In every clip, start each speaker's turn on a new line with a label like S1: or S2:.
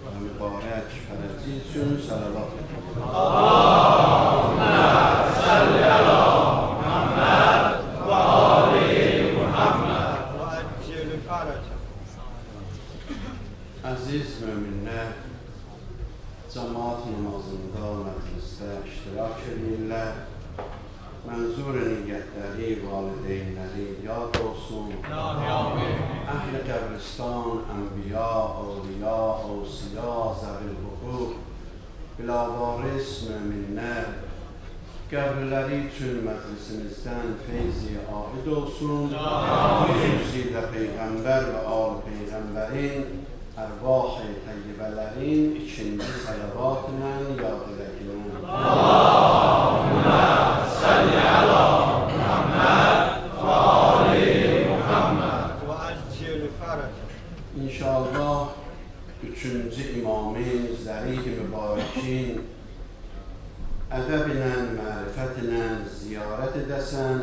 S1: و mübarək fərəci üçün salavat edin.
S2: Allahümme salli ala Muhammed və ali Muhammed və əcil fərəcə.
S1: Əziz möminlər, cemaat namazında, məclisdə iştirak edirlər. Mənzur niyyətləri, valideynləri yad olsun. Əhl-i qəbristan, ənbiya, avliya, avsiya, zəvil hüquq, bilavariz möminlər, qəbirləri üçün məclisimizdən feyzi aid olsun. Xüsusilə Peyğəmbər və al-Peyğəmbərin ərvah-ı təyyibələrin ikinci salavat ilə yad edəkinə.
S2: Allahümme salli ala Muhammed və ali Muhammed və əcil fərəcə.
S1: İnşallah üçüncü imamın, zərih-i mübarəkin ədəblə, mərifətlə ziyarət edəsən.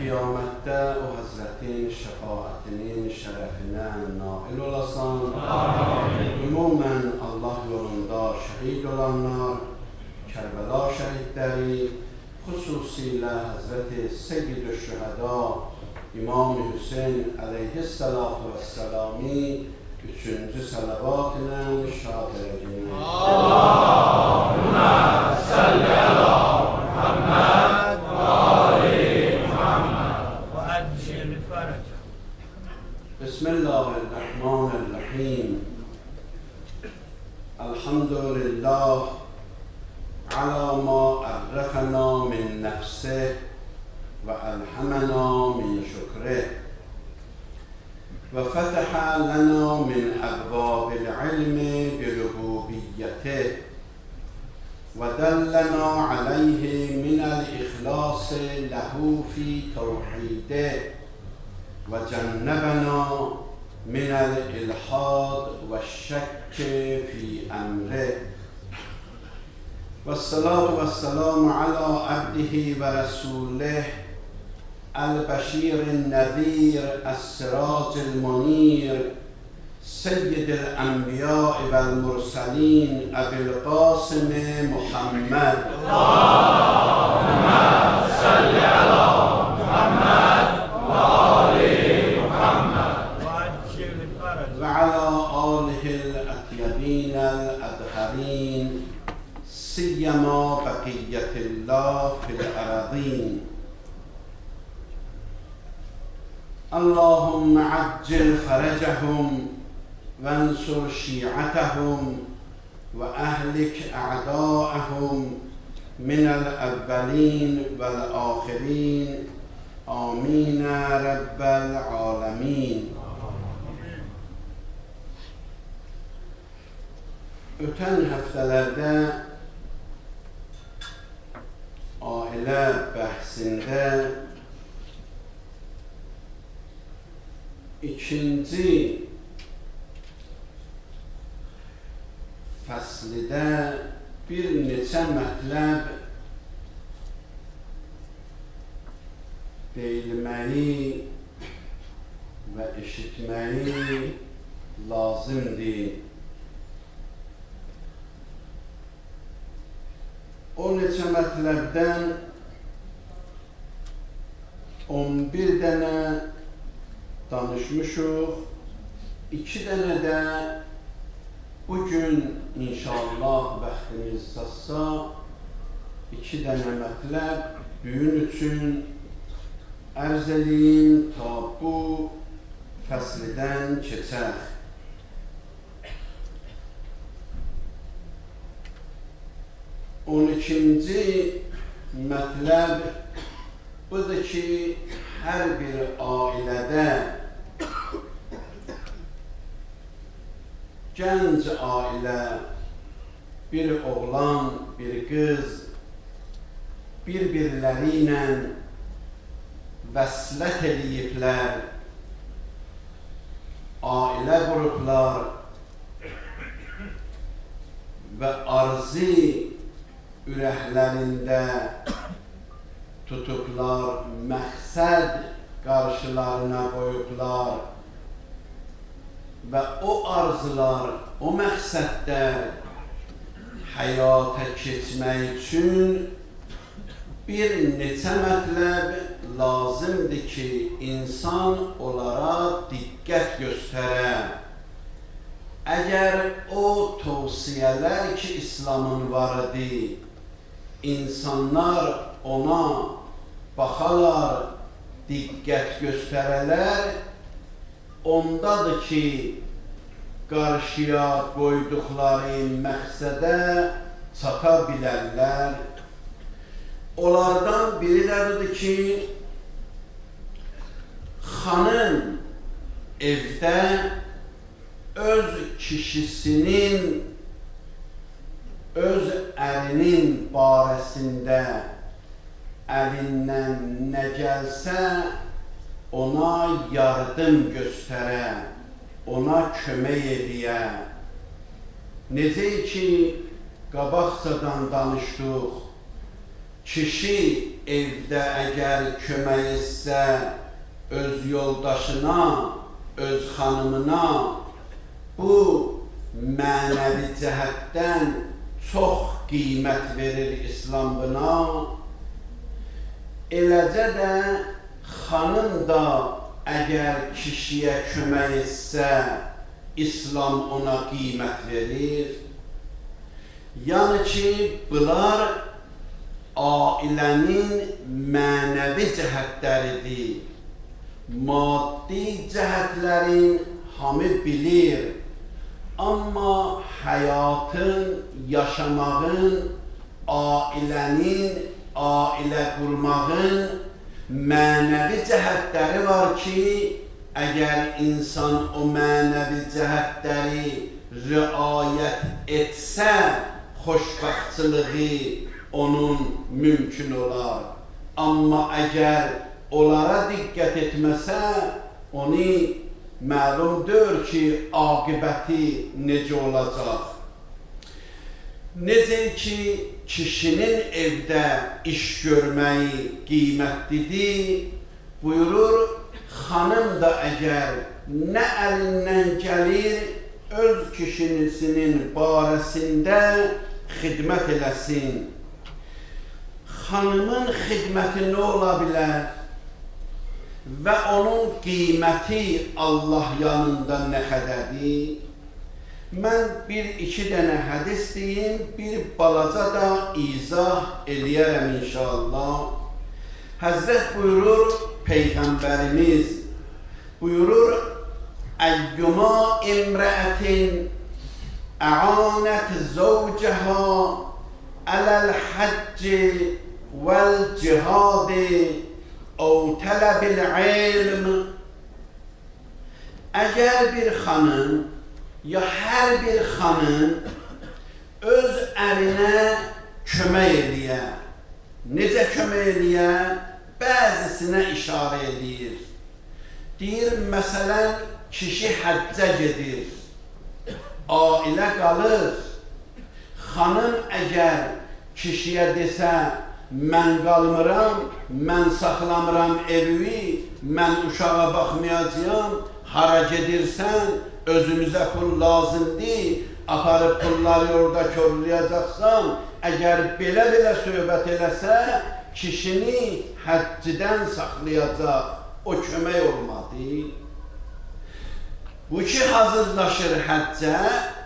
S1: Qiyamətdə o Həzrətin şəfaətinin şərəfinə nail olasan. Ümumən Allah yolunda şəhid olanlar, Kərbəla şəhidləri, xüsusilə Həzrəti Seyyid-i Şühəda İmam Hüseyin əleyhissalatu vəssəlami üçüncü salavat ilə şad edəkinə.
S2: Allahümme salli ala Muhammed və ali Muhammed və əcil fərəcə.
S1: Bismillahirrahmanirrahim. Elhamdülillah ala ma ərrəfəna min nəfsih və əlhəmənə min şükrih və fətəhə lənə min əbvabil ilmi birububiyətih və dəllənə aleyhi minəl ixlasi ləhu fi təvhidih və cənnəbənə minəl ilhad və şəkki fi əmrih. والصلاة والسلام على عبده ورسوله البشير النذير السراج المنير سيد الأنبياء والمرسلين أبي القاسم محمد.
S2: اللهم صل على محمد وآل محمد وعجل فرج
S1: وعلى آله الأطيبين الأطهرين سيما بقية الله في الأراضين. اللهم عجل فرجهم وانصر شيعتهم وأهلك أعداءهم من الأولين والآخرين آمين رب العالمين. Ötən həftələrdə ailə bəhsində ikinci fəslidə bir neçə mətləb deyilməyi və eşitməyi lazımdır. O neçə mətləbdən 11 dənə danışmışıq. 2 dənə də bugün inşallah bəxtimiz çatsa 2 dənə mətləb düyün üçün ərz edeyim ta bu fəslidən keçək. 12-ci mətləb budur ki, hər bir ailədə, gənc ailə, bir oğlan, bir qız bir-birləri ilə vəslət ediblər, ailə qurublar və arzi ürəklərində tutublar, məqsəd qarşılarına qoyublar və o arzular, o məqsədlər həyata keçmək üçün bir neçə mətləb lazımdır ki, insan onlara diqqət göstərə. Əgər o tövsiyələr ki, İslamın varıdır, insanlar ona baxalar, diqqət göstərələr, ondadır ki, qarşıya qoyduqları məqsədə çata bilərlər. Onlardan biri də budur ki, xanım evdə öz kişisinin, öz ərinin barəsində əlindən nə gəlsə, ona yardım göstərə, ona kömək eləyə. Necə ki, qabaqcadan danışdıq, kişi evdə əgər kömək etsə öz yoldaşına, öz xanımına, bu mənəvi cəhətdən çox qiymət verir İslam buna. Eləcə də xanım da əgər kişiyə kömək etsə, İslam ona qiymət verir. Yəni ki, bunlar ailənin mənəvi cəhətləridir. Maddi cəhətlərin hamı bilir. Amma həyatın, yaşamağın, ailənin, ailə qurmağın mənəvi cəhətləri var ki, əgər insan o mənəvi cəhətləri riayət etsə, xoşbəxtçılığı onun mümkün olar. Amma əgər onlara diqqət etməsə, onu məlumdur ki, aqibəti necə olacaq. Necə ki, kişinin evdə iş görməyi qiymətlidir, buyurur, xanım da əgər nə əlindən gəlir, öz kişisinin barəsində xidmət eləsin. Xanımın xidməti nə ola bilər və onun qiyməti Allah yanında nə qədərdir? Mən bir-iki dənə hədis deyim, bir balaca da izah eləyərəm inşallah. Həzrət buyurur, Peyğəmbərimiz buyurur, əyyuma imrəətin əanət zəvcəhə ələl-həcci vəl-cihadi əv tələbil-ilm. Əgər bir xanım, ya hər bir xanım öz ərinə kömək eləyə. Necə kömək eləyə? Bəzisinə işarə edir. Deyir, məsələn, kişi həccə gedir, ailə qalır. Xanım əgər kişiyə desə, mən qalmıram, mən saxlamıram evi, mən uşağa baxmayacağım, hara gedirsən, özümüzə pul lazımdır, aparıb pulları orada körləyəcəksən, əgər belə-belə söhbət eləsə, kişini həccidən saxlayacaq, o kömək olmadı. Bu ki, hazırlaşır həccə,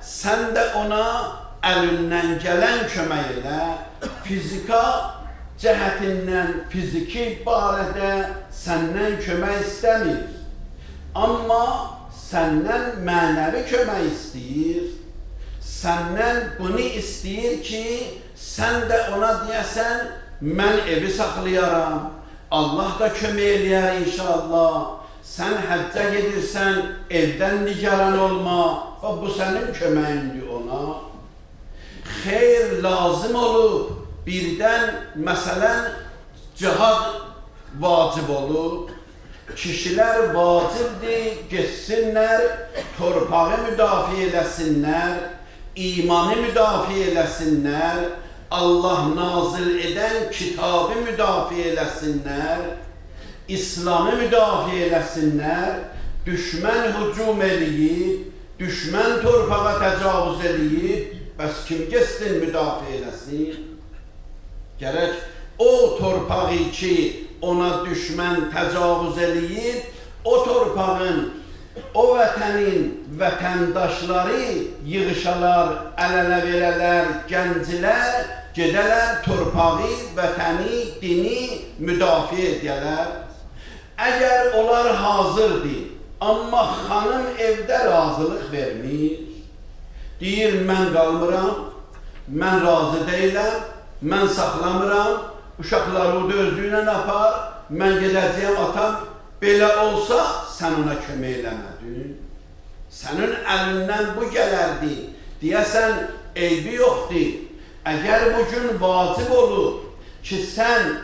S1: sən də ona əlindən gələn kömək elə, fizika cəhətindən, fiziki barədə səndən kömək istəmir. Amma səndən mənəvi kömək istəyir, səndən bunu istəyir ki, sən də ona deyəsən, mən evi saxlayaram, Allah da kömək eləyər inşallah, sən həccə gedirsən, evdən nigaran olma, bu sənin köməyindir ona. Xeyr, lazım olub, birdən, məsələn, cihad vacib olub, kişilər vacibdir, geçsinlər, torpağı müdafiə eləsinlər, imanı müdafiə eləsinlər, Allah nazil edən kitabı müdafiə eləsinlər, İslamı müdafiə eləsinlər, düşmən hücum eləyib, düşmən torpağa təcavüz eləyib, bəs kim geçsin müdafiə eləsin? Gərək o torpağı ki, ona düşmən təcavüz eləyib, o torpağın, o vətənin vətəndaşları yığışalar, əl-ələ verələr, gənclər, gedələr torpağı, vətəni, dini müdafiə edələr. Əgər onlar hazırdır, amma xanım evdə razılıq vermir, deyir, mən qalmıram, mən razı deyiləm, mən saxlamıram, uşaqları da özlüylə apar, mən gedəcəyəm atam, belə olsa, sən ona kömək eləmədin. Sənin əlindən bu gələrdi, deyəsən, eybi yoxdur. Əgər bugün vacib olur ki, sən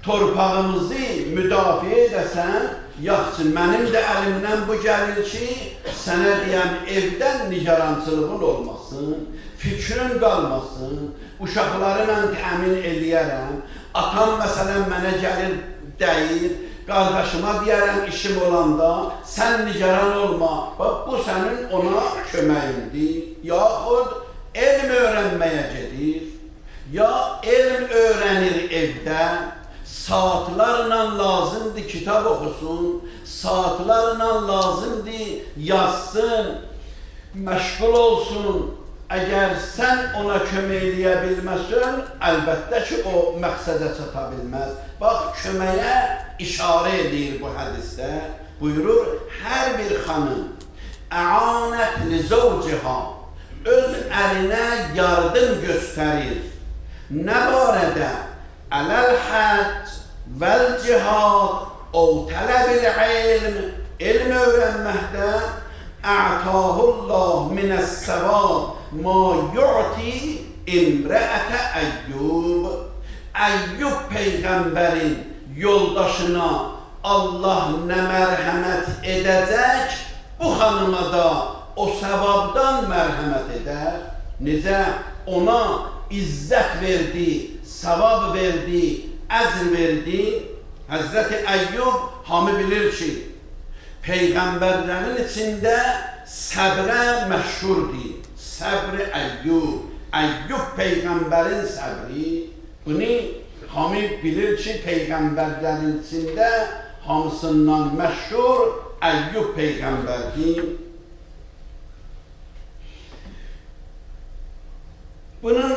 S1: torpağımızı müdafiə edəsən, yaxşı, mənim də əlimdən bu gəlir ki, sənə deyəm, evdən nigarançılığın olmasın, fikrin qalmasın, uşaqları mən təmin eləyərəm, atam məsələn mənə gəlir deyir, qardaşıma deyərəm işim olanda, sən nigaran olma, bu sənin ona köməyindir, yaxud elm öyrənməyə gedir, ya elm öyrənir evdə, saatlarla lazımdır kitab oxusun, saatlarla lazımdır yazsın, məşğul olsun. Əgər sən ona kömək eləyə bilməsən, əlbəttə ki, o məqsədə çata bilməz. Bax, köməyə işarə edir bu hədisdə. Buyurur, hər bir xanım əanət li zəvciha, öz əlinə yardım göstərir. Nə barədə? Ələl-həcc vəl-cihad o tələbil ilm, elm öyrənməkdə ətahullah minəs-səvad ma yu'ti imrəətə Əyyub. Əyyub Peyğəmbərin yoldaşına Allah nə mərhəmət edəcək, bu xanıma da o səvabdan mərhəmət edər. Necə ona izzət verdi, savab verdi, əcr verdi. Həzrəti Əyyub hamı bilir ki, Peyğəmbərlərin içində səbrə məşhurdur. Səbr-i Əyyub, Əyyub Peyğəmbərin səbri. Bunu hamı bilir ki, Peyğəmbərlərin içində hamısından məşhur Əyyub Peyğəmbərdir. Bunun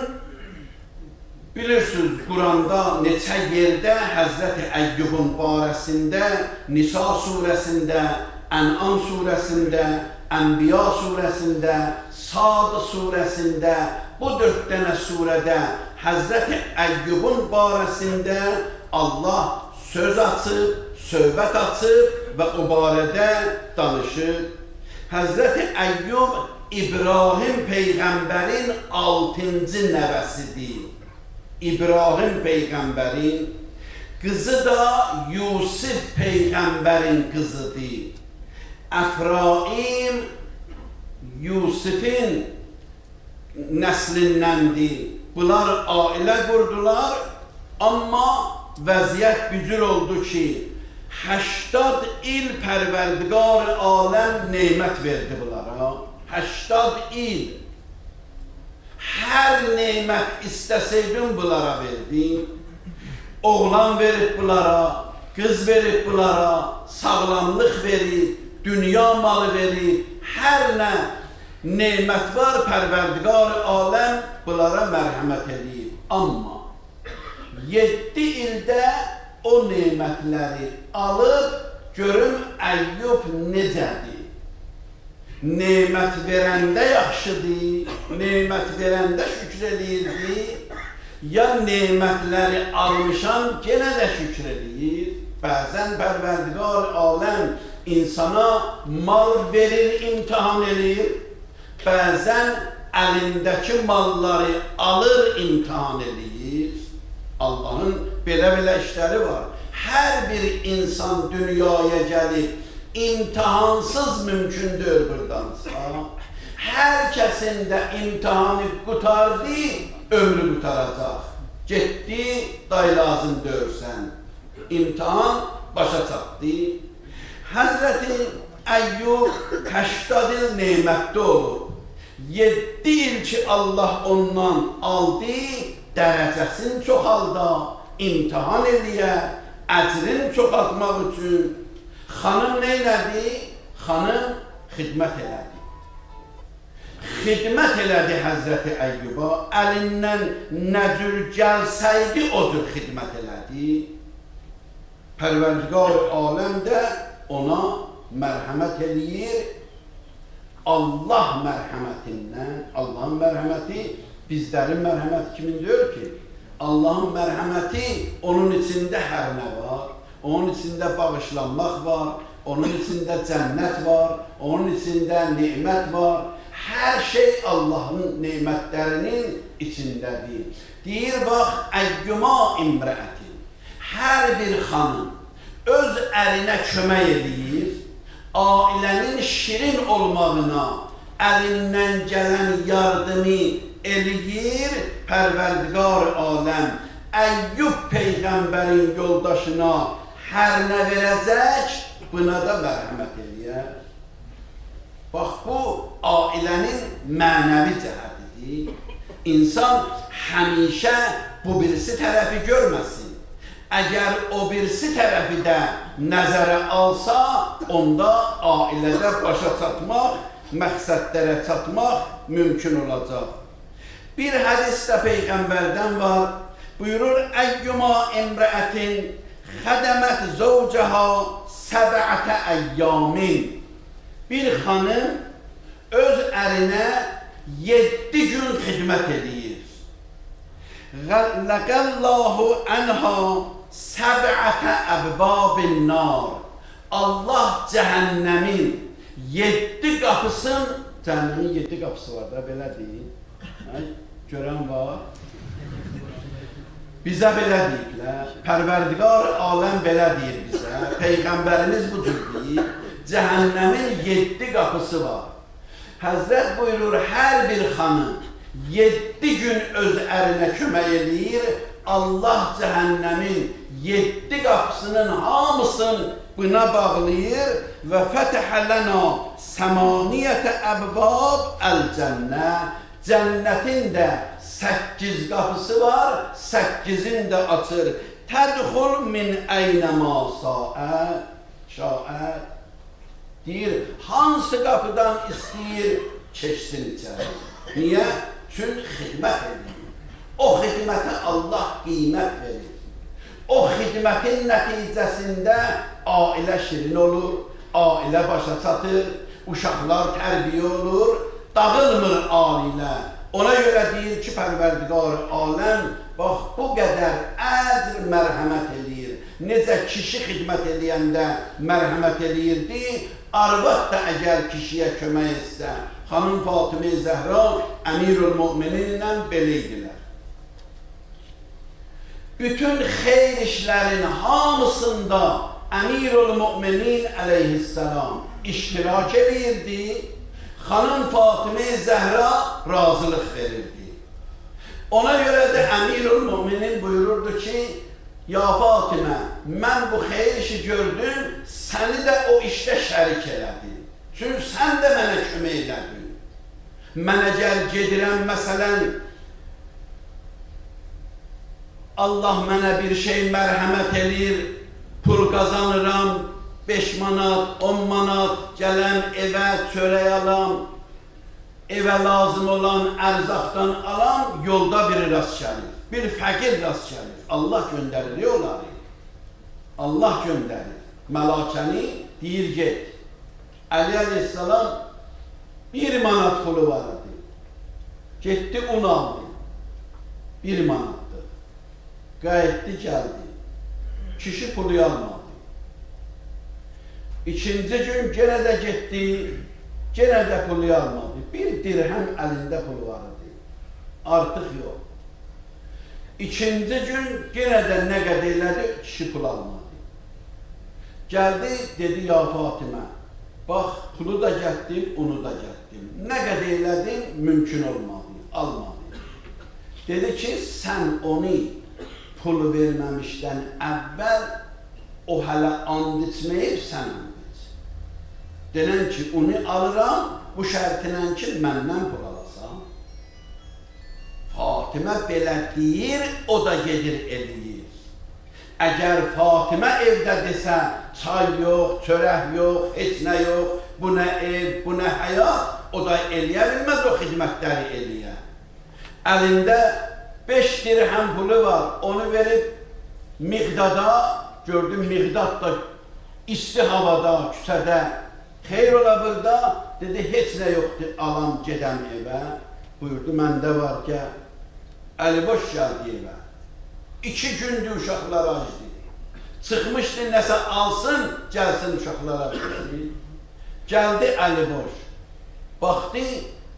S1: bilirsiniz, Quranda neçə yerdə Həzrəti Əyyubun barəsində Nisa surəsində, Ən'am surəsində, Ənbiya surəsində, Sad surəsində, bu 4 dənə surədə Həzrəti Əyyubun barəsində Allah söz açıb, söhbət açıb və o barədə danışır. Həzrəti Əyyub İbrahim Peyğəmbərin 6-cı nəvəsidir. İbrahim Peyğəmbərin qızı da Yusif Peyğəmbərin qızıdır. Əfraim Yusifin nəslindəndir. Bunlar ailə qurdular, amma vəziyyət gücür oldu ki, 80 il Pərverdigar aləm neymət verdi bunlara. 80 il. Hər neymət istəsəydin bunlara verdi. Oğlan verib bunlara, qız verib bunlara, sağlamlıq verib, dünya malı verib, hər nə neymət var, Pərverdigar aləm bunlara mərhəmət edib. Amma 7 ildə o neymətləri alıb, görüm Əyyub necədir? Neymət verəndə yaxşıdır, neymət verəndə şükür edirdi, ya neymətləri almışan genə də şükür edir. Bəzən Pərverdigar aləm insana mal verir, imtihan edir, bəzən əlindəki malları alır, imtihan edir. Allahın belə-belə işləri var. Hər bir insan dünyaya gəlib, imtihansız mümkündür burdansa. Hər kəsin də imtihanı qutardı, ömrü qutaracaq. Getdi, day lazım dörsən. İmtihan başa çatdı. Həzrəti
S3: Əyyub 80 il nemətdə olur. 7 il ki Allah ondan aldı, dərəcəsini çoxalda, imtihan eləyə, əcrini çoxaltmaq üçün. Xanım neylədi? Xanım xidmət elədi. Xidmət elədi Həzrəti Əyyuba, əlindən nə cür gəlsəydi o cür xidmət elədi. Pərverdigar aləm də ona mərhəmət eləyir. Allah mərhəmətindən, Allahın mərhəməti bizlərin mərhəməti kimin deyir ki? Allahın mərhəməti onun içində hər nə var, onun içində bağışlanmaq var, onun içində cənnət var, onun içində nemət var. Hər şey Allahın nemətlərinin içindədir. Deyir, bax, əyyuma imrəətin. Hər bir xanım öz ərinə kömək edir, ailənin şirin olmağına əlindən gələn yardımı eləyir. Pərverdigar aləm Əyyub Peyğəmbərin yoldaşına hər nə verəcək, buna da mərhəmət eləyər. Bax, bu ailənin mənəvi cəhədidir. İnsan həmişə bu birisi tərəfi görməsin. Əgər o birisi tərəfi də nəzərə alsa, onda ailədə başa çatmaq, məqsədlərə çatmaq mümkün olacaq. Bir hədisdə Peyğəmbərdən var, buyurur, əyyuma imrəətin xədəmət zəvcəha səbətə əyyamin. Bir xanım öz ərinə 7 gün xidmət edir. Ləqəllahu ənha səbətə əbbabin nar. Allah cəhənnəmin 7 qapısın, cəhənnəmin 7 qapısı var da, belə deyil. Görən var. Bizə belə deyiblər, Pərverdigar aləm belə deyir bizə, Peyğəmbərimiz bu cür deyir, cəhənnəmin 7 qapısı var. Həzrət buyurur, hər bir xanım 7 gün öz ərinə kömək eləyir, Allah cəhənnəmin 7 qapısının hamısını buna bağlayır və fətəhə lənə səmaniyyətə əbbab əl-cənnə. Cənnətin də 8 qapısı var, 8-ini də açır. Tədxul min əynəmə şaət. Deyir, hansı qapıdan istəyir, keçsin içəri. Niyə? Çünki xidmət edir. O xidmətə Allah qiymət verir. O xidmətin nəticəsində ailə şirin olur, ailə başa çatır, uşaqlar tərbiyə olur, dağılmır ailə. Ona görə deyir ki, Pərverdigar aləm, bax, bu qədər əcr mərhəmət edir. Necə kişi xidmət eləyəndə mərhəmət eləyirdi, arvad da əgər kişiyə kömək etsə, xanım Fatimə Zəhra Əmirül Mömininlə belə idilər. Bütün xeyr işlərin hamısında Əmirül Möminin əleyhissalam iştirak edirdi, xanım Fatimə Zəhra razılıq verirdi. Ona görə də Əmirül Möminin buyururdu ki, ya Fatimə, mən bu xeyr işi gördüm, səni də o işdə şərik elədin. Çünki sən də mənə kömək elədin. Mən əgər gedirəm, məsələn, Allah mənə bir şey mərhəmət eləyir, pul qazanıram, 5 manat, 10 manat, gələm evə, çörək alam, evə lazım olan ərzaqdan alam, yolda biri rast gəlir. Bir fəqir rast gəlir. Allah göndərir onları. Allah göndərir. Məlakəni deyir, get. Əli əleyhissalam 1 manat pulu var idi. Getdi, un aldı. 1 manatdır. Qayıtdı, gəldi. Kişi pulu almadı. İkinci gün genə də getdi, genə də pulu almadı. 1 dirhəm əlində pulu var idi. Artıq yox. İkinci gün genə də nə qədər elədi, kişi pul almadı. Gəldi, dedi, ya Fatimə, bax, pulu da gətdim, unu da gətdim. Nə qədər elədim, mümkün olmadı, almadı. Dedi ki, sən onu pulu verməmişdən əvvəl o hələ and içməyib, sən and iç. Denən ki, onu alıram, bu şərtinlə ki, məndən pul alasan. Fatimə belə deyir, o da gedir eləyir. Əgər Fatimə evdə desə, çay yox, çörək yox, heç nə yox, bu nə ev, bu nə həyat, o da eləyə bilməz, o xidmətləri eləyə. Əlində 5 dirhəm pulu var, onu verib Miqdada, gördüm Miqdad da isti havada, küsədə, xeyr ola burada, dedi, heç nə yoxdur, alam, gedəm evə. Buyurdu, məndə var, gəl. Əli boş gəldi evə. 2 gündür uşaqlar ac dedi. Çıxmışdı, nəsə alsın, gəlsin uşaqlar ac dedi. Gəldi əli boş. Baxdı,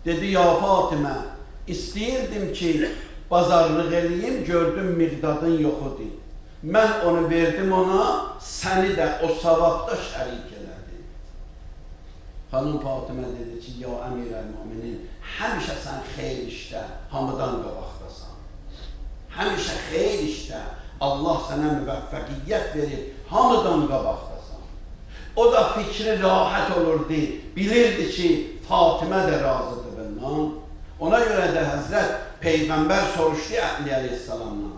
S3: dedi, ya Fatimə, istəyirdim ki, bazarlıq eləyim, gördüm Miqdadın yoxudur. Mən onu verdim ona, səni də o savabda şərik elədi. Xanım Fatimə dedi ki, ya Əmir-əl-Müminin, həmişə sən xeyr işdə, hamıdan qabaqdasan. Həmişə xeyr işdə, Allah sənə müvəffəqiyyət verir, hamıdan qabaqdasan. O da fikri rahat olurdu, bilirdi ki, Fatimə də razıdır bundan. Ona görə də Həzrət Peyğəmbər soruşdu Əhli əleyhissalamdan.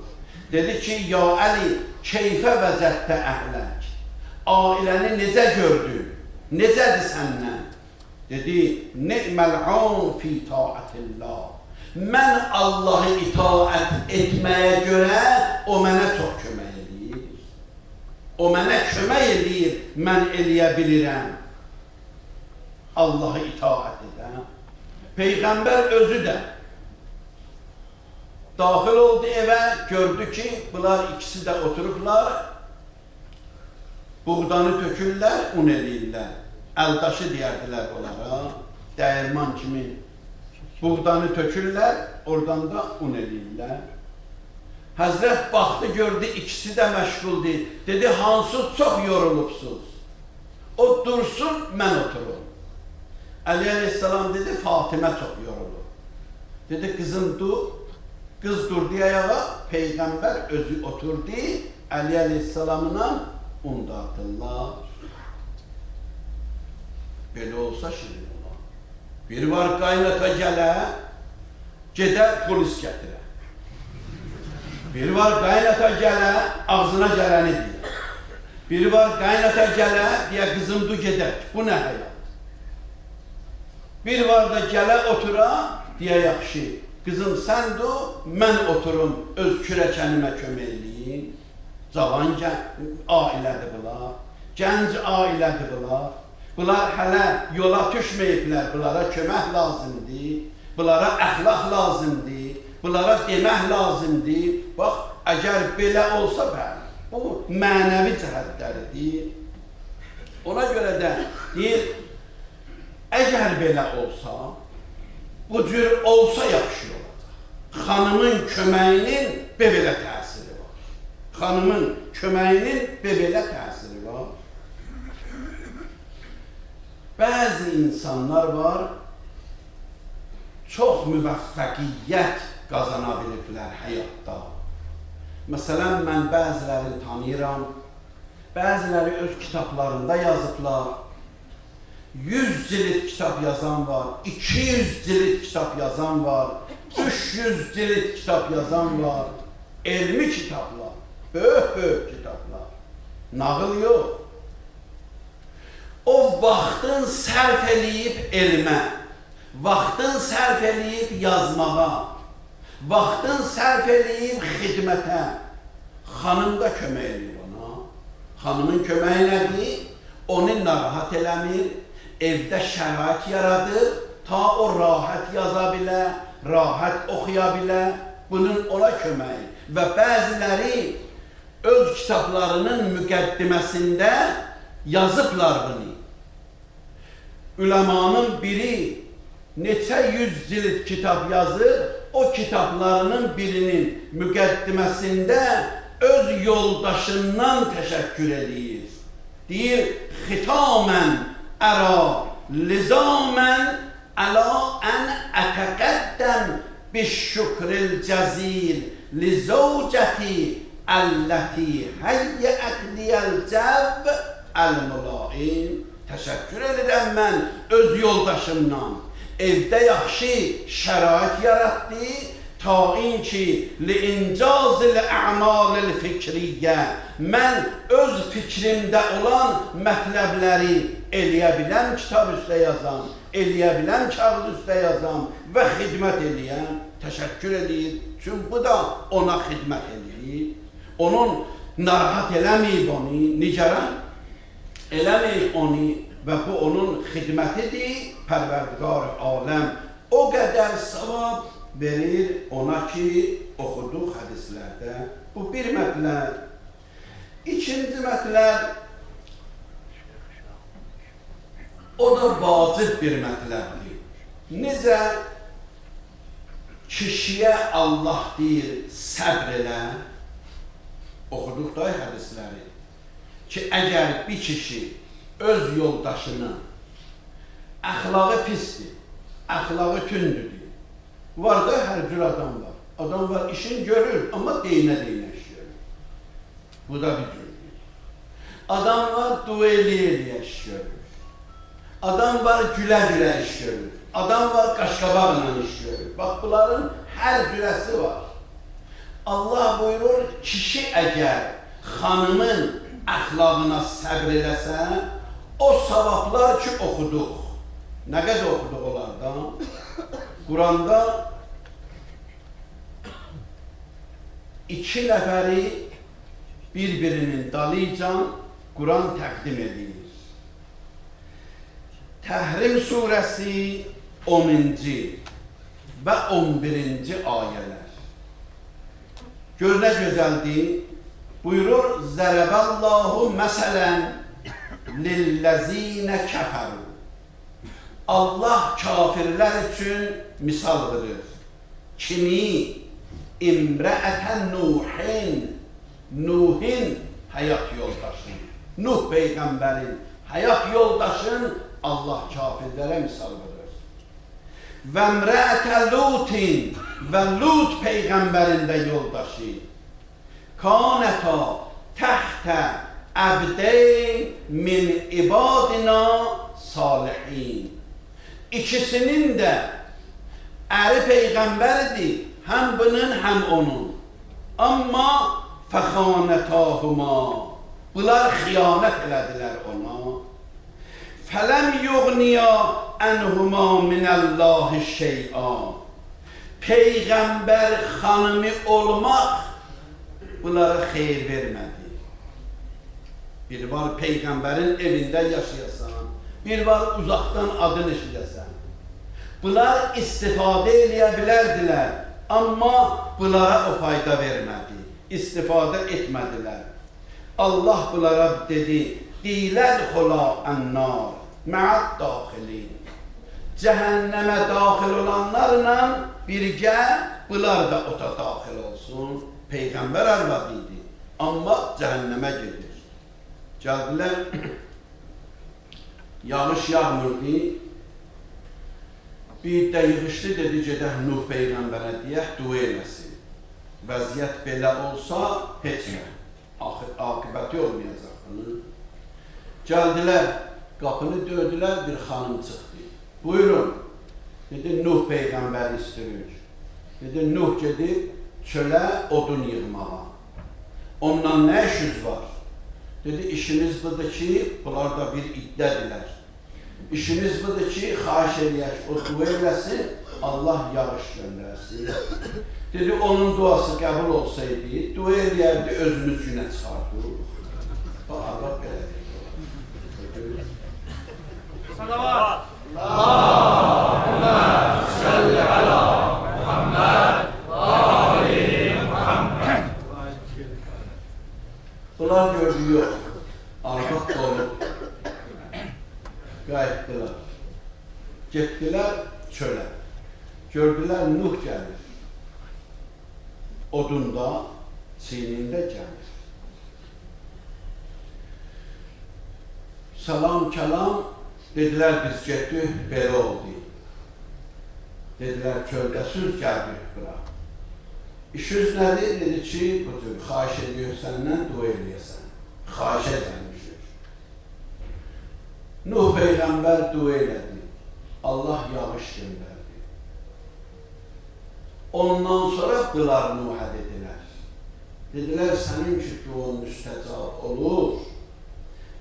S3: Dedi ki, ya Əli, keyfə vəcəddə əhlək, ailəni necə gördün, necədir səndən? Dedi, ni'məl-ən fi taətillah. Mən Allahı itaət etməyə görə o mənə çox kömək edir. O mənə kömək edir, mən eləyə bilirəm. Allahı itaət edən. Peyğəmbər özü də daxil oldu evə, gördü ki, bunlar ikisi də oturublar, buğdanı tökürlər, un eləyirlər. Əldaşı deyərdilər onlara, dəyirman kimi buğdanı tökürlər, oradan da un eləyirlər. Həzrət baxdı, gördü, ikisi də məşğuldur. Dedi, hansı çox yorulubsuz? O dursun, mən oturum. Əli əleyhissalam dedi, Fatimə çox yorulub. Dedi, qızım dur. Qız durdu ayağa, Peyğəmbər özü oturdu, Əli əleyhissalamına un dartırlar. Belə olsa şirin olar. Bir var qaynata gələ, gedər polis gətirə. Bir var qaynata gələ, ağzına gələni deyər. Bir var qaynata gələ, deyə qızım du gedək, bu nə həyat? Bir var da gələ otura, deyə yaxşı. Qızım sən dur, mən oturum, öz kürəkənimə kömək eləyim. Cavan ailədir bunlar, gənc ailədir bunlar. Bunlar hələ yola düşməyiblər, bunlara kömək lazımdır, bunlara əxlaq lazımdır, bunlara demək lazımdır. Bax, əgər belə olsa bəli, bu mənəvi cəhətləridir. Ona görə də deyir, əgər belə olsa, bu cür olsa yaxşı olacaq. Xanımın köməyinin belə təsiri var. Xanımın köməyinin belə təsiri var. Bəzi insanlar var, çox müvəffəqiyyət qazana biliblər həyatda. Məsələn, mən bəzilərini tanıyıram, bəziləri öz kitablarında yazıblar. 100 cilt kitab yazan var, 200 cilt kitab yazan var, 300 cilt kitab yazan var, elmi kitablar, böyük kitablar, nağıl yox. O vaxtın sərf eləyib elmə, vaxtın sərf eləyib yazmağa, vaxtın sərf eləyib xidmətə, xanım da kömək eləyir ona. Xanımın köməyi nədir? Onu narahat eləmir, evdə şərait yaradır, ta o rahat yaza bilə, rahat oxuya bilə, bunun ona köməyi. Və bəziləri öz kitablarının müqəddiməsində yazıblar bunu. Üləmanın biri neçə 100 cilt kitab yazır, o kitablarının birinin müqəddiməsində öz yoldaşından təşəkkür edir. Deyir, xitamən ərə lizamən əla ən ətəqəddəm bişşükril cəzil lizəvcəti əlləti həyyət liyəl cəv əl-mülaim. Təşəkkür edirəm mən öz yoldaşımdan. Evdə yaxşı şərait yaratdı, tain ki, li'incazil a'malil fikriyyə, mən öz fikrimdə olan mətləbləri eləyə biləm, kitab üstə yazam, eləyə biləm, kağız üstə yazam və xidmət eləyəm, təşəkkür edir. Çünki bu da ona xidmət edir. Onun narahat eləməyib onu, nigaran eləməyib onu və bu onun xidmətidir. Pərverdigar aləm o qədər savab verir ona ki, oxuduq hədislərdə. Bu bir mətləb. İkinci mətləb, o da vacib bir mətləbdir. Necə kişiyə Allah deyir, səbr elə, oxuduq da hədisləri, ki, əgər bir kişi öz yoldaşını əxlağı pisdir, əxlağı tündüdür, var da hər cür adam var. Adam var, işini görür, amma deyinə-deyinə iş görür. Bu da bir cürdür. Adam var, dua eləyə-eləyə iş görür. Adam var, gülə-gülə iş görür. Adam var, qaşqabaqla iş görür. Bax, bunların hər cürəsi var. Allah buyurur, kişi əgər xanımın əxlaqına səbr eləsə, o savablar ki, oxuduq. Nə qədər oxuduq onlardan? Quranda 2 nəfəri bir-birinin dalıcan Quran təqdim edir. Təhrim surəsi 10-cu və 11-ci ayələr. Gör nə gözəldir. Buyurur, Zərəbəllahu məsələn lilləzinə kəfəru. Allah kafirlər üçün misal verir. Kimi? İmrəətən Nuhin. Nuhin həyat yoldaşı. Nuh Peyğəmbərin həyat yoldaşın Allah kafirlərə misal verir. Və imrəətə Lutin və Lut Peyğəmbərin də yoldaşı. Kanətə təhtə əbdeyn min ibadina salihin. İkisinin də əri Peyğəmbərdir, həm bunun, həm onun. Amma fəxanətahuma, bunlar xiyanət elədilər ona. Fələm yuğniya ənhuma minəllahi şey'a. Peyğəmbər xanımı olmaq bunlara xeyir vermədi. Bir var Peyğəmbərin evində yaşayasan, bir var uzaqdan adını eşidəsən. Bunlar istifadə eləyə bilərdilər, amma bunlara o fayda vermədi, istifadə etmədilər. Allah bunlara dedi, Diləd xula ənnar, mə'ad daxilin. Cəhənnəmə daxil olanlarla birgə bunlar da ota daxil olsun. Peyğəmbər arvadı idi, amma cəhənnəmə gedir. Gəldilər, yağış yağmırdı, bir də yığışdı, dedi, gedək Nuh Peyğəmbərə deyək, dua eləsin. Vəziyyət belə olsa, heç nə, aqibəti olmayacaq bunu. Gəldilər, qapını döydülər, bir xanım çıxdı. Buyurun, dedi, Nuh Peyğəmbəri istəyirik. Dedi, Nuh gedib çölə odun yığmağa. Ondan nə işiniz var? Dedi, işimiz budur ki, bunlar da bir iddədirlər. İşimiz budur ki, xahiş eləyək, o dua eləsin, Allah yağış göndərsin. Dedi, onun duası qəbul olsaydı, dua eləyərdi, özümüz günə çıxardı. Allah belə deyir.
S2: Salavat. Allahümme salli ala Muhammed ve ali Muhammed.
S3: Bunlar gördü, yox. Arvad dolu. Qayıtdılar. Getdilər çölə. Gördülər, Nuh gəlir. Odunda, çiynində gəlir. Salam, kəlam, dedilər, biz getdik, belə oldu. Dedilər, çöldə süz gəldik bura. İşiniz nədir? Dedi ki, bu cür, xahiş ediyor səndən, dua eləyəsən. Xahiş edilmişdir. Nuh Peyğəmbər dua elədi. Allah yağış göndərdi. Ondan sonra qılar Nuhə dedilər. Dedilər, sənin ki, duan müstəcab olur.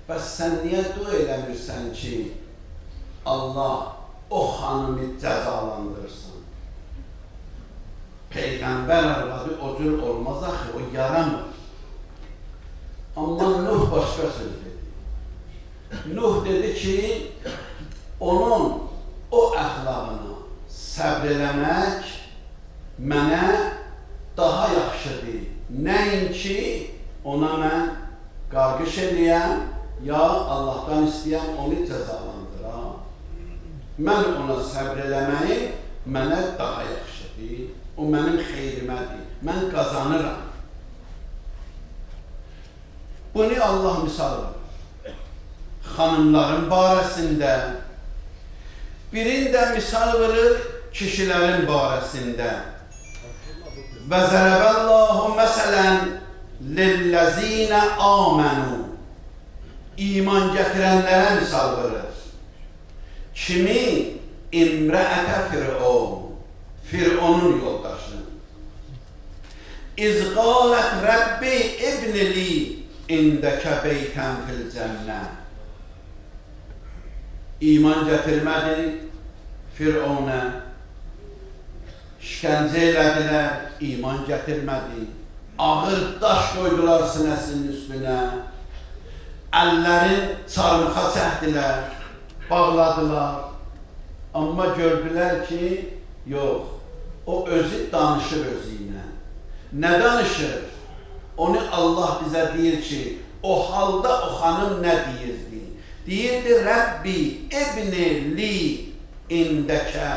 S3: Bəs sən niyə dua eləmirsən ki, Allah o xanımı cəzalandırsın? Peyğəmbər arvadı o cür olmaz axı, o yaramır. Amma Nuh başqa söz dedi. Nuh dedi ki, onun o əxlaqını səbr eləmək mənə daha yaxşıdır. Nəinki ona mən qarqış eləyəm, ya Allahdan istəyəm, onu cəzalandıram. Mən ona səbr eləməyim mənə daha yaxşıdır. O mənim xeyrimədir. Mən qazanıram. Bunu Allah misal verir. Xanımların barəsində, birində misal verir kişilərin barəsində. Və zərəbəllahu məsələn lilləzinə amenu. İman gətirənlərə misal verir. Kimi? İmrəətə Fir'on. Fir'onun yoldaşı. İz qalət Rəbbi ibnili indəkə beytən fil cənnə. İman gətirmədi Fir'ona. İşkəncə elədilər, iman gətirmədi. Ağır daş qoydular sinəsinin üstünə. Əllərin çarmıxa çəkdilər, bağladılar. Amma gördülər ki, yox, o özü danışır özü ilə. Nə danışır? Onu Allah bizə deyir ki, o halda o xanım nə deyirdi? Deyirdi, Rəbbi ibni li indəkə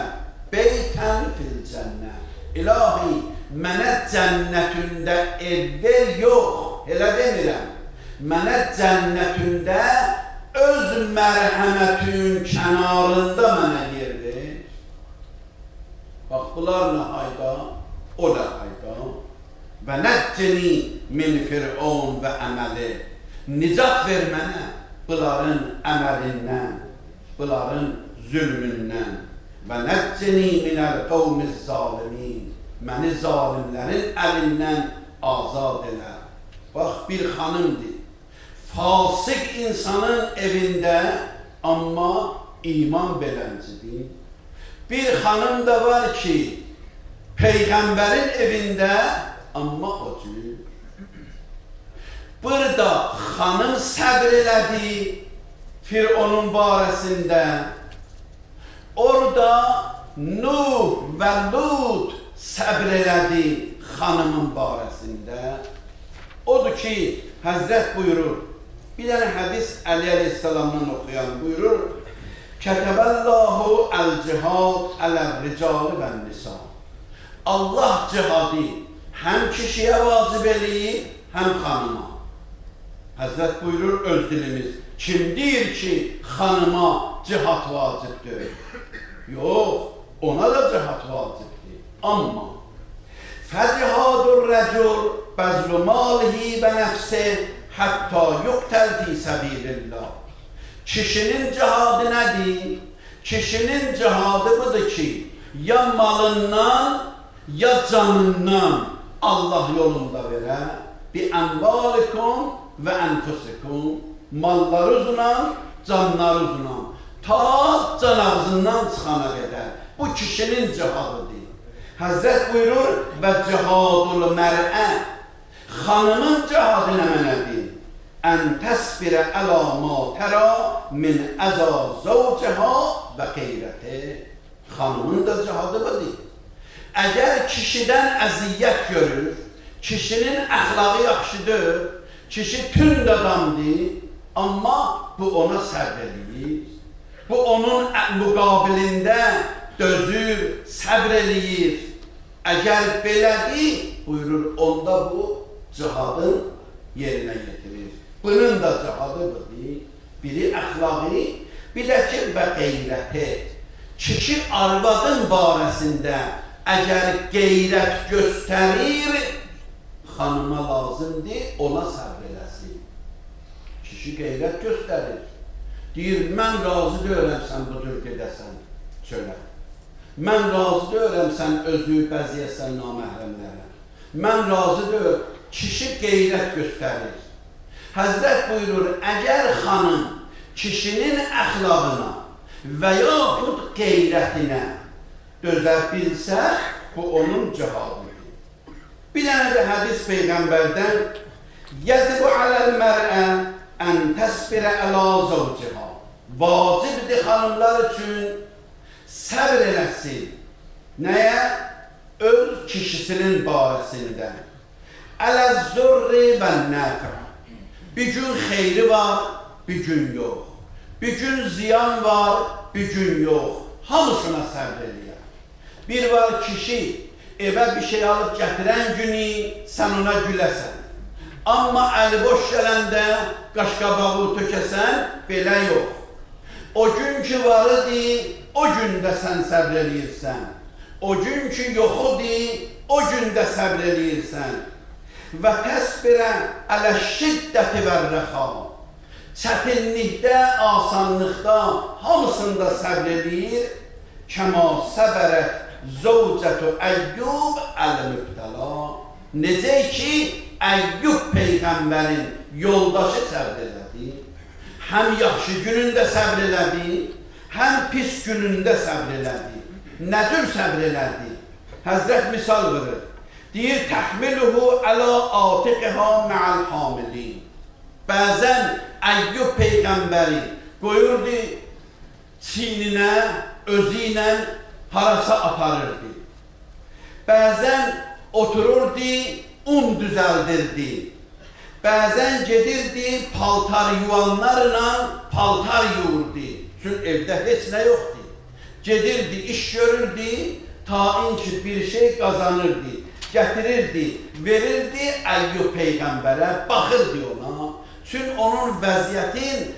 S3: beytən fil cənnə. İlahi, mənə cənnətündə ev ver, yox, elə demirəm. Mənə cənnətündə öz mərhəmətin kənarında mənə yer ver. Bax, bunlar nə hayda, o da hayda. Və nəccini min Fir'on və əməli. Nicat ver mənə bunların əməlindən, bunların zülmündən. Və nəccini minəl qavmiz zalimin. Məni zalimlərin əlindən azad elə. Bax, bir xanımdır. Fasıq insanın evində, amma iman beləncidir. Bir xanım da var ki, Peyğəmbərin evində, amma o cür. Burada xanım səbr elədi Fir'onun barəsində. Orada Nuh və Lut səbr elədi xanımın barəsində. Odur ki, Həzrət buyurur, bir dənə hədis Əli əleyhissalamdan oxuyan buyurur, Kətəbəllahu əl-cihad əl-ricali və nisa. Allah cihadı həm kişiyə vacib eləyir, həm xanıma. Həzrət buyurur öz dilimiz, kim deyir ki, xanıma cihad vacibdir? Yox, ona da cihad vacibdir. Amma fəcihadur rəcul bəzlu malihi və nəfsi hətta yuqtəl fi səbilillah. Kişinin cihadı nədir? Kişinin cihadı budur ki, ya malından, ya canından Allah yolunda verə, bi ənvalikum və ənfusikum, mallarınızla, canlarınızla, ta can ağzından çıxana qədər. Bu kişinin cihadıdır. Həzrət buyurur, və cihadul mər'ə, xanımın cihadı nə mənədir? Ən təsbirə əla ma tərə min əza zəvcəhə və qeyrəti. Xanımın da cihadı budur. Əgər kişidən əziyyət görür, kişinin əxlağı yaxşıdır, kişi tünd adamdır, amma bu ona səbr eləyir. Bu onun müqabilində dözür, səbr eləyir. Əgər belədir, buyurur, onda bu cihadın yerinə getirir. Bunun da cihadı budur. Biri əxlağı, bir də ki, və qeyrəti. Kişi arvadın barəsində əgər qeyrət göstərir, xanıma lazımdır, ona səbr eləsin. Kişi qeyrət göstərir. Deyir, mən razı deyirəm sən bu cür gedəsən çölə. Mən razı deyirəm sən özü bəziyəsən naməhrəmlərə. Mən razı deyirəm, kişi qeyrət göstərir. Həzrət buyurur, əgər xanım kişinin əxlaqına və yaxud qeyrətinə dözə bilsə, bu onun cihadıdır. Bir dənə də hədis Peyğəmbərdən Yəcibu aləl mərə ən təsbirə əla zavciha. Vacibdir xanımlar üçün səbr eləsin. Nəyə? Öz kişisinin barəsində. Ələz-zurri və nəfə. Bir gün xeyri var, bir gün yox. Bir gün ziyan var, bir gün yox. Hamısına səbr eləyər. Bir var kişi evə bir şey alıb gətirən günü sən ona güləsən. Amma əli boş gələndə qaşqabağı tökəsən, belə yox. O gün ki varıdır, o gündə sən səbr eləyirsən. O gün ki yoxudur, o gündə səbr eləyirsən. Və təsbirə ələ şiddəti və rəxa. Çətinlikdə, asanlıqda, hamısında səbr eləyir. Kəma səbərət zəvcətü Əyyub əl-mübtəla. Necə ki, Əyyub Peyğəmbərin yoldaşı səbr elədi. Həm yaxşı günündə səbr elədi, həm pis günündə səbr elədi. Nə tür səbr elədi? Həzrət misal verir. Deyir, təhmiluhu əla atiqəha mə'al hamilin. Bəzən Əyyub Peyğəmbəri qoyurdu çiyninə, özü ilə harasa aparırdı. Bəzən otururdu, un düzəldirdi. Bəzən gedirdi, paltar yuvanlarla paltar yuyurdu. Çünki evdə heç nə yoxdur. Gedirdi, iş görürdü, tayin ki bir şey qazanırdı. Gətirirdi, verirdi Əyyub Peyğəmbərə, baxırdı ona. Çünki onun vəziyyətin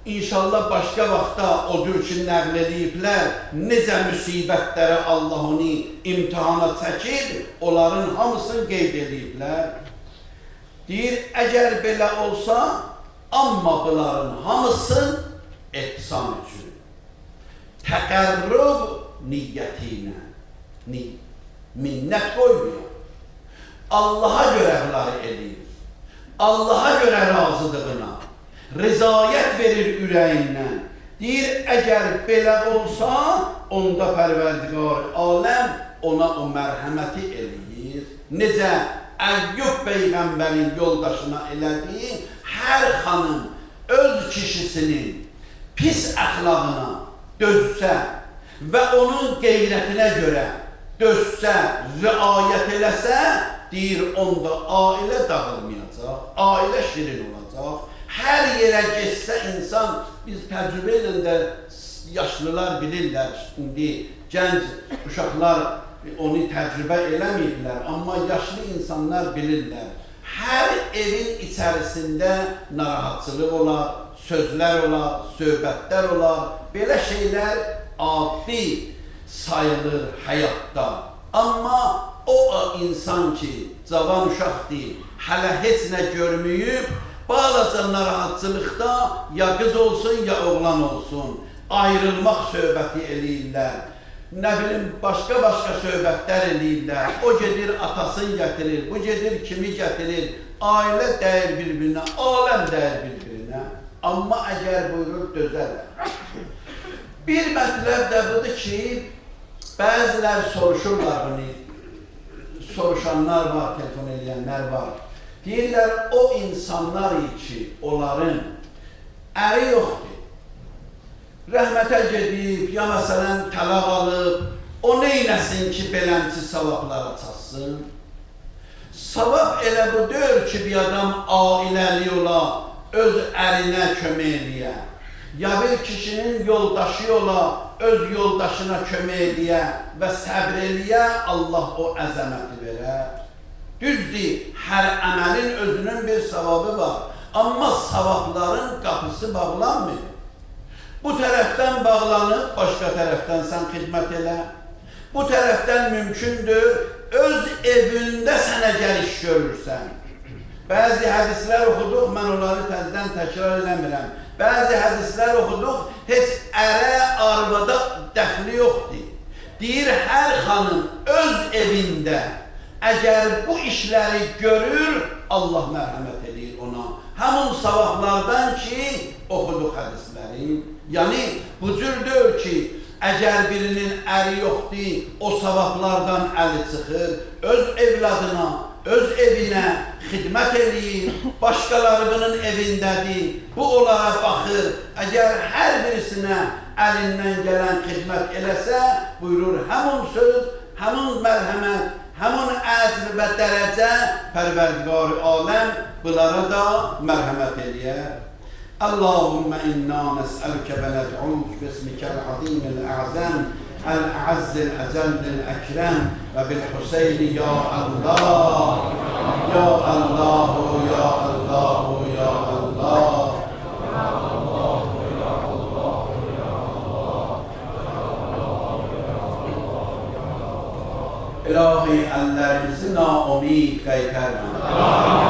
S3: İnşallah başqa vaxtda o cür ki nəql ediblər, necə müsibətlərə Allah onu imtihana çəkir, onların hamısını qeyd ediblər. Deyir, əgər belə olsa, amma bunların hamısı ehsan üçün. Təqərrüb niyyətinə, minnət qoymuyor. Allaha görə bunları edir. Allaha görə razıdığına. Rızayət verir ürəyindən. Deyir, əgər belə olsa, onda Pərverdigar aləm ona o mərhəməti eləyir. Necə Əyyub Peyğəmbərin yoldaşına elədiyi, hər xanım öz kişisinin pis əxlaqına dözsə və onun qeyrətinə görə dözsə, riayət eləsə, deyir, onda ailə dağılmayacaq, ailə şirin olacaq. Hər yerə geçsə insan, biz təcrübə ilə də yaşlılar bilirlər, indi gənc uşaqlar onu təcrübə eləməyiblər, amma yaşlı insanlar bilirlər. Hər evin içərisində narahatçılıq olar, sözlər olar, söhbətlər olar, belə şeylər adi sayılır həyatda. Amma o insan ki, cavan uşaqdır, hələ heç nə görməyib, balaca narahatçılıqda ya qız olsun, ya oğlan olsun, ayrılmaq söhbəti eləyirlər. Nə bilim, başqa söhbətlər eləyirlər. O gedir, atasını gətirir, bu gedir, kimi gətirir. Ailə dəyir bir-birinə, aləm dəyir bir-birinə. Amma əgər buyurur, dözərlər. Bir mətləb də budur ki, bəzilər soruşurlar bunu, soruşanlar var, telefon edənlər var. Deyirlər, o insanlar ki, onların əri yoxdur. Rəhmətə gedib, ya məsələn tələq alıb, o neynəsin ki, beləmsi savablara çatsın? Savab elə bu deyil ki, bir adam ailəli ola, öz ərinə kömək eləyə. Ya bir kişinin yoldaşı ola, öz yoldaşına kömək eləyə və səbr eləyə, Allah o əzəməti verər. Düzdür, hər əməlin özünün bir savabı var. Amma savabların qapısı bağlanmır. Bu tərəfdən bağlanıb, başqa tərəfdən sən xidmət elə. Bu tərəfdən mümkündür, öz evində sənə gəliş görürsən. Bəzi hədislər oxuduq, mən onları təzdən təkrar eləmirəm. Bəzi hədislər oxuduq, heç ərə, arvada dəxli yoxdur. Deyir, hər xanım öz evində əgər bu işləri görür, Allah mərhəmət edir ona. Həmin savablardan ki, oxuduq hədisləri. Yəni, bu cür deyil ki, əgər birinin əri yoxdur, o savablardan əli çıxır, öz evladına, öz evinə xidmət eləyir, başqalarının evindədir, bu onlara baxır. Əgər hər birisinə əlindən gələn xidmət eləsə, buyurur, həmin söz, həmin mərhəmət, həmin əcr və dərəcə Pərverdigar aləm bunlara da mərhəmət eləyər. Allahümmə inna nəsəlkə və nəd'uk bismikəl azimil əzəm el-əzzil əcəldil əkrəm və bil-Hüseyni ya Allah, ya Allahu, ya Allahu, ya Allah. İlahi əllərimizi naumid qaytarma.